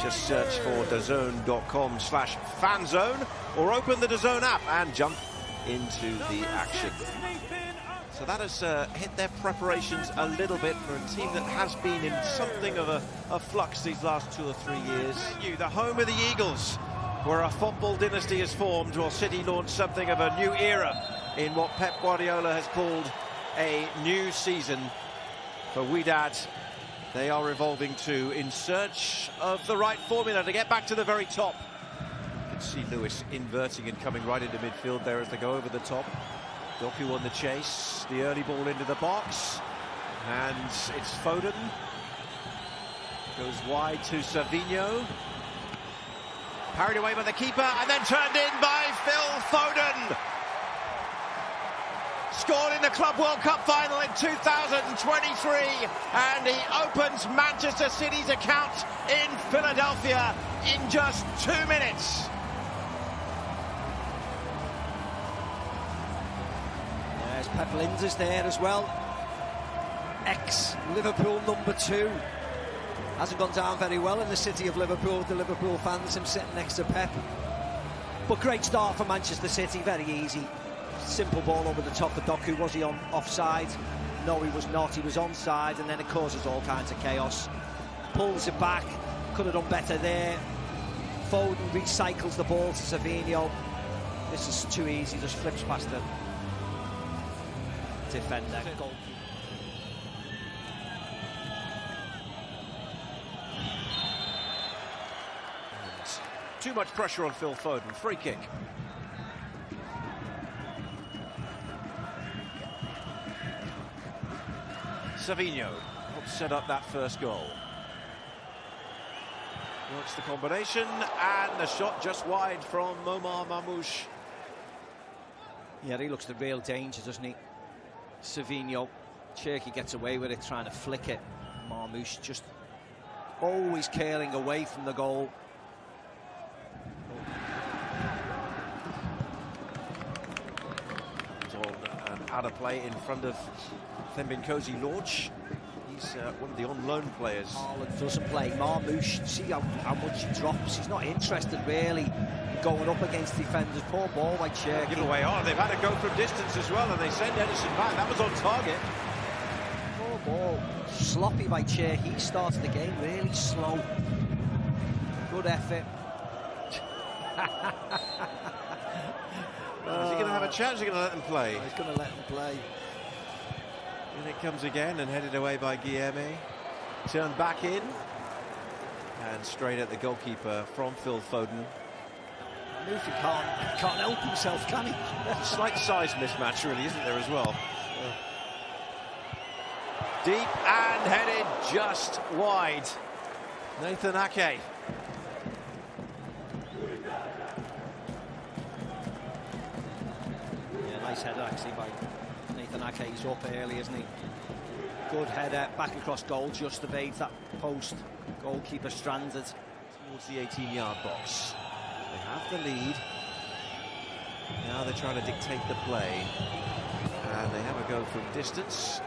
Just search for DAZN.com/fanzone or open the DAZN app and jump into the action. So that has hit their preparations a little bit for a team that has been in something of a flux these last 2 or 3 years. The home of the Eagles, where a football dynasty is formed, while City launched something of a new era in what Pep Guardiola has called a new season. For Wydad, they are revolving to in search of the right formula to get back to the very top. You can see Lewis inverting and coming right into midfield there as they go over the top. Doku on the chase, the early ball into the box, and it's Foden. Goes wide to Savinho. Parried away by the keeper and then turned in by Phil Foden. Scored in the Club World Cup final in 2023, and he opens Manchester City's account in Philadelphia in just 2 minutes. There's Pep Linders there as well. Ex-Liverpool #2. Hasn't gone down very well in the city of Liverpool. The Liverpool fans, him sitting next to Pep. But great start for Manchester City, very easy. Simple ball over the top for Doku. Was he on offside? No, he was not. He was onside, and then it causes all kinds of chaos. Pulls it back. Could have done better there. Foden recycles the ball to Savinho. This is too easy. Just flips past the defender. Goal. Too much pressure on Phil Foden. Free kick. Savinho helped set up that first goal. Works the combination, and the shot just wide from Omar Mamouche. Yeah, he looks the real danger, doesn't he? Savinho. Cherky gets away with it, trying to flick it. Mamouche just always curling away from the goal. Out of play in front of Thembinkosi Lorch. He's one of the on-loan players. Haaland doesn't play. Mamouche, see how much he drops. He's not interested really in going up against defenders. Poor ball by Cherky. Give away. Oh, they've had to go from distance as well, and they send Edison back. That was on target. Poor ball. Sloppy by Cherky. He started the game really slow. Good effort. Is he going to have a chance? Is he going to let them play? He's going to let them play. And it comes again and headed away by Guilherme. Turned back in. And straight at the goalkeeper from Phil Foden. Murphy can't help himself, can he? There's a slight size mismatch, really, isn't there, as well? Deep and headed just wide. Nathan Ake. Nice header actually by Nathan Ake. He's up early, isn't he? Good header, back across goal, just evades that post. Goalkeeper stranded. Towards the 18-yard box. They have the lead. Now they're trying to dictate the play. And they have a go from distance.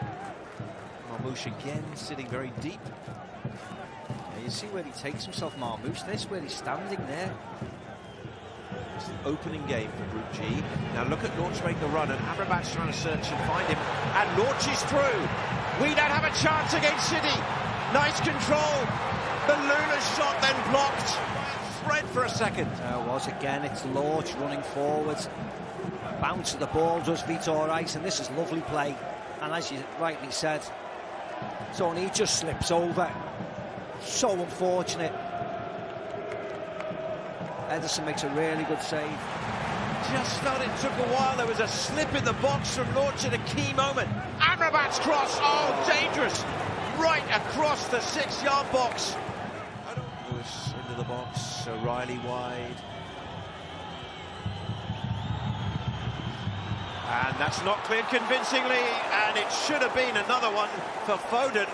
Mamouche again sitting very deep. Yeah, you see where he takes himself, Mamouche. This where he's standing there. It's the opening game for Group G. Now look at Lorch make the run, and Amrabat's trying to search and find him. And Lorch is through. We don't have a chance against City. Nice control. The Luna's shot then blocked. Thread for a second. There it was again. It's Lorch running forwards. Bounce of the ball does Vitor Rice, and this is lovely play. And as you rightly said, Tony just slips over. So unfortunate. Edison makes a really good save. Just felt it took a while. There was a slip in the box from Lorch at a key moment. Amrabat's cross. Oh, dangerous. Right across the 6-yard box. Lewis into the box. O'Reilly wide. And that's not cleared convincingly. And it should have been another one for Foden.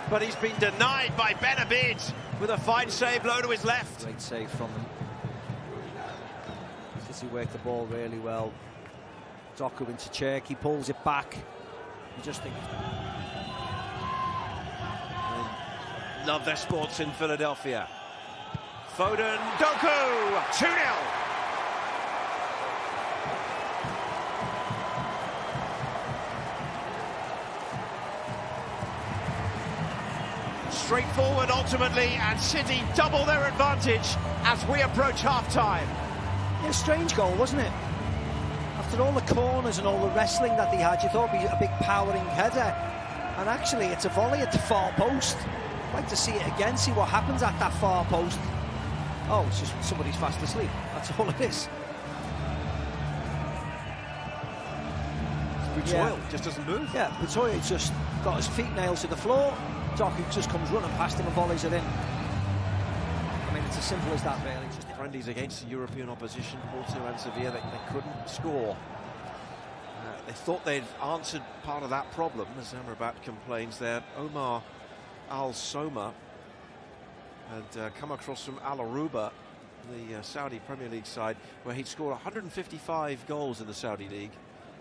But he's been denied by Ben Abid with a fine save low to his left. Great save from him. He worked the ball really well. Doku into Cherky, pulls it back. You just think... Love their sports in Philadelphia. Foden, Doku, 2-0. Straightforward ultimately, and City double their advantage as we approach half-time. Yeah, strange goal, wasn't it? After all the corners and all the wrestling that they had, you thought it'd be a big powering header. And actually, it's a volley at the far post. I'd like to see it again, see what happens at that far post. Oh, it's just somebody's fast asleep. That's all it is. Butoil just doesn't move. Yeah, Butoil just got his feet nailed to the floor. Doku just comes running past him and volleys it in. I mean, it's as simple as that, really. Just friendlies against the European opposition, Porto and Sevilla, they couldn't score. They thought they'd answered part of that problem, as Amrabat complains there. Omar Al-Soma had come across from Al Aruba, the Saudi Premier League side, where he'd scored 155 goals in the Saudi League,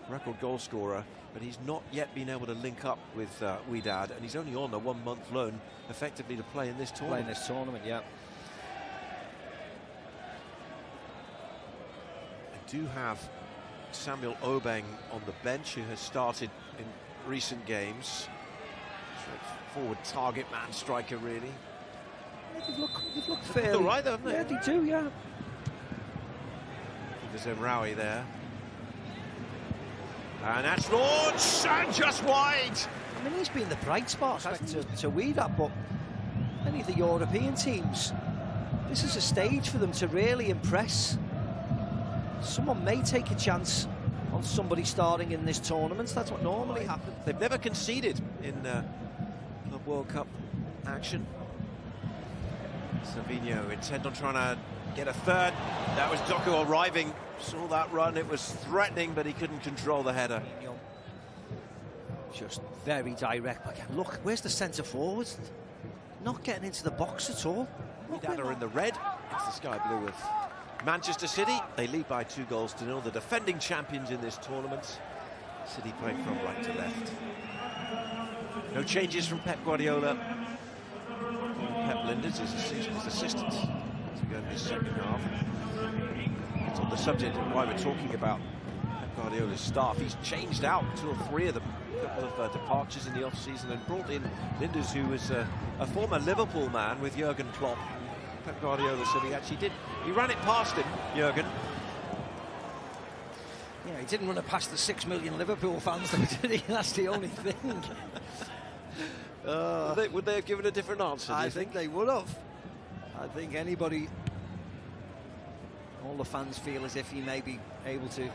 record goal scorer, but he's not yet been able to link up with Wydad, and he's only on a 1-month loan, effectively, to play in this tournament. Yeah. They do have Samuel Obeng on the bench, who has started in recent games. Forward target man, striker, really. They've looked fairly all right, though, haven't they? Yeah, they do, yeah. There's Emraoui there. And that's launched, and just wide. I mean, he's been the bright spot to Wydad, but many of the European teams, this is a stage for them to really impress. Someone may take a chance on somebody starting in this tournament. That's what normally happens. They've never conceded in Club World Cup action. Savinho intent on trying to get a third. That was Doku arriving. Saw that run. It was threatening, but he couldn't control the header. Just very direct. But look, where's the centre forwards? Not getting into the box at all. Wydad are in the red. It's the sky blue of Manchester City. They lead by 2-0. The defending champions in this tournament. City playing from right to left. No changes from Pep Guardiola. Pep Linders is his assistant to go in his second half. It's on the subject of why we're talking about Pep Guardiola's staff. He's changed out 2 or 3 of them. A couple of departures in the off-season, and brought in Linders, who was a former Liverpool man with Jurgen Klopp. Pep Guardiola said he actually did. He ran it past him, Jurgen. Yeah, he didn't run it past the 6 million Liverpool fans, though, did he? That's the only thing. Would they have given a different answer? I think they would have. I think anybody, all the fans feel as if he may be able to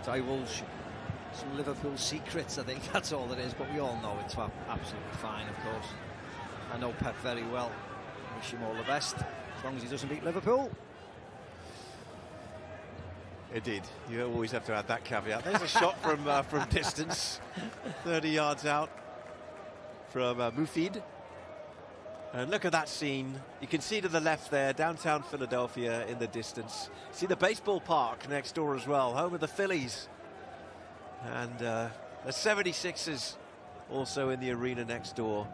divulge some Liverpool secrets. I think that's all it is, but we all know it's absolutely fine, of course. I know Pep very well. Wish him all the best, as long as he doesn't beat Liverpool. Indeed, you always have to add that caveat. There's a shot from distance, 30 yards out from Mufid. And look at that scene. You can see to the left there, downtown Philadelphia in the distance. See the baseball park next door as well, home of the Phillies. And the 76ers also in the arena next door.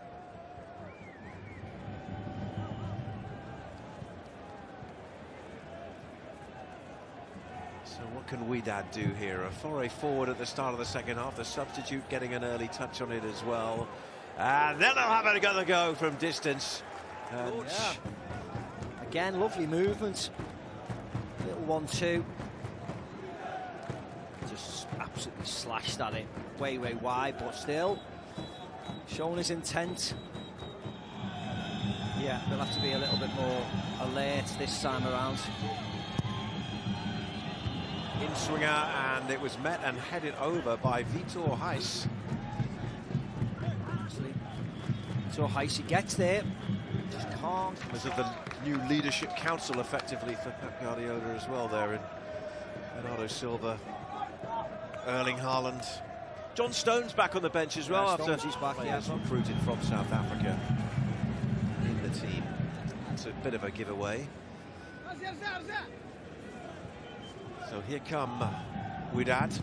So what can Wydad do here? A foray forward at the start of the second half. The substitute getting an early touch on it as well. And then they'll have another go from distance. And yeah. Again, lovely movement. Little 1-2. Just absolutely slashed at it. Way wide, but still showing his intent. Yeah, they'll have to be a little bit more alert this time around. In swinger, and it was met and headed over by Vitor Heiss. So Heiss gets there, just can't. Because of the new leadership council, effectively, for Pep Guardiola as well there in Bernardo Silva, Erling Haaland. John Stones back on the bench as well, after he's back, recruited from South Africa in the team. It's a bit of a giveaway. So here come Wydad,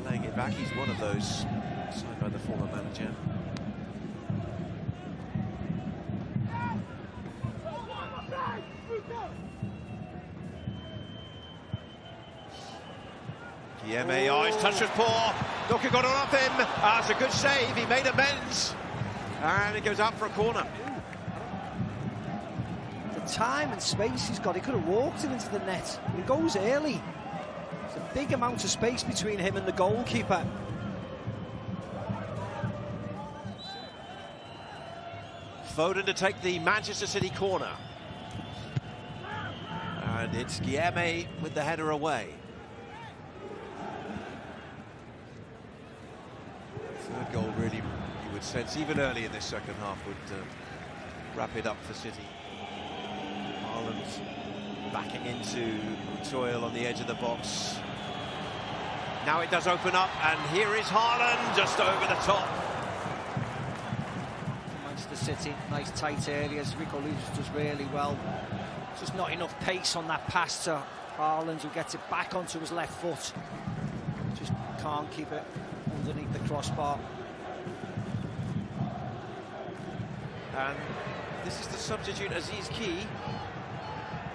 laying it back. He's one of those, signed by the former manager. Kieme, oh, his touch was poor. Nooker got on off him. That's a good save. He made amends. And it goes out for a corner. The time and space he's got, he could have walked it into the net. He goes early. There's a big amount of space between him and the goalkeeper. Foden to take the Manchester City corner. And it's Kieme with the header away. Third goal really, you would sense, even early in this second half, would wrap it up for City. Haaland backing into Toil on the edge of the box. Now it does open up, and here is Haaland just over the top. Manchester City, nice tight areas. Rico Lewis does really well. Just not enough pace on that pass to Haaland, who gets it back onto his left foot. Just can't keep it underneath the crossbar. And this is the substitute, Aziz Ki.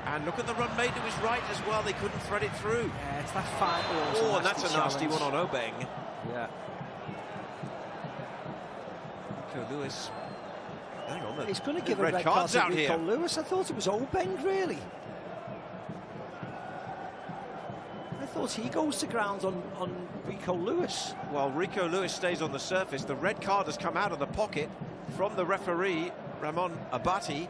And look at the run made to his right as well. They couldn't thread it through. Yeah, it's that fine. Oh, and that's a nasty one on Obeng. Yeah. Rico Lewis. Hang on, he's going to give a red card to Rico Lewis. I thought it was Obeng, really. I thought he goes to ground on Rico Lewis. Well, Rico Lewis stays on the surface. The red card has come out of the pocket from the referee, Ramon Abati.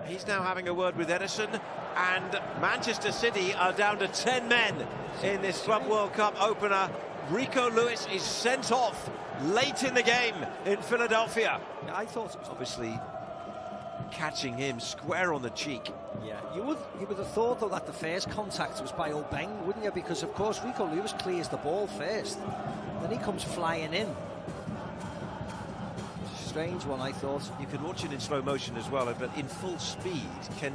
He's now having a word with Edison, and Manchester City are down to 10 men in this Club World Cup opener. Rico Lewis is sent off late in the game in Philadelphia. Yeah, I thought it was obviously catching him square on the cheek. Yeah, you would have thought though that the first contact was by Obeng, wouldn't you? Because of course Rico Lewis clears the ball first, then he comes flying in. Strange one, I thought. You can watch it in slow motion as well, but in full speed, can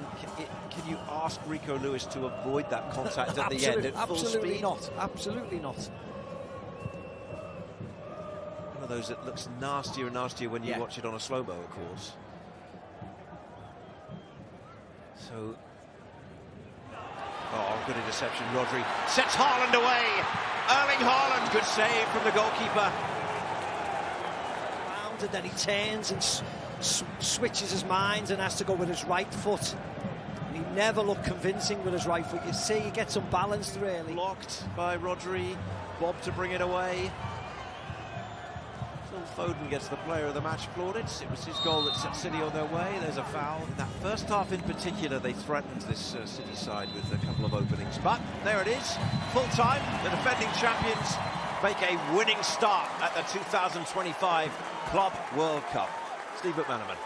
you ask Rico Lewis to avoid that contact at the end at full speed? Absolutely not. Absolutely not. One of those that looks nastier and nastier when you watch it on a slow-mo, of course. So, oh, good interception. Rodri sets Haaland away. Erling Haaland, good save from the goalkeeper. And then he turns and switches his mind and has to go with his right foot. And he never looked convincing with his right foot. You see, he gets unbalanced, really. Blocked by Rodri. Bob to bring it away. Phil Foden gets the player of the match plaudits. It was his goal that set City on their way. There's a foul. In that first half in particular, they threatened this City side with a couple of openings. But there it is, full time. The defending champions make a winning start at the 2025 Club World Cup. Steve McManaman.